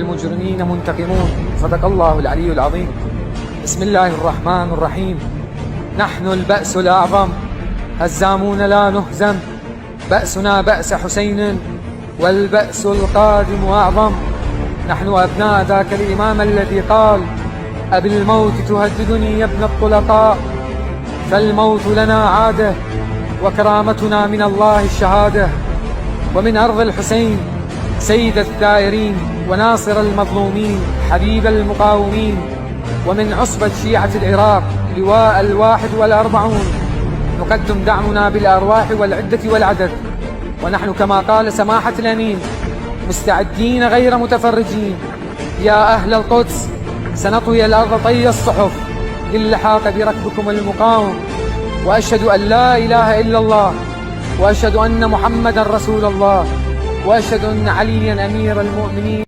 المجرمين منتقمون. صدق الله العلي العظيم. بسم الله الرحمن الرحيم. نحن البأس الأعظم، هزامون لا نهزم، بأسنا بأس حسين والبأس القادم أعظم. نحن أبناء ذاك الإمام الذي قال: أبالموت تهددني يا ابن الطلقاء، فالموت لنا عادة وكرامتنا من الله الشهادة. ومن أرض الحسين سيد الثائرين وناصر المظلومين حبيب المقاومين، ومن عصبة شيعة العراق لواء 41 نقدم دعمنا بالأرواح والعدة والعدد. ونحن كما قال سماحة الأمين مستعدين غير متفرجين. يا أهل القدس سنطوي الأرض طي الصحف للحاق بركبكم المقاوم. وأشهد أن لا إله إلا الله، وأشهد أن محمدا رسول الله، وأشهد أن عليا أمير المؤمنين.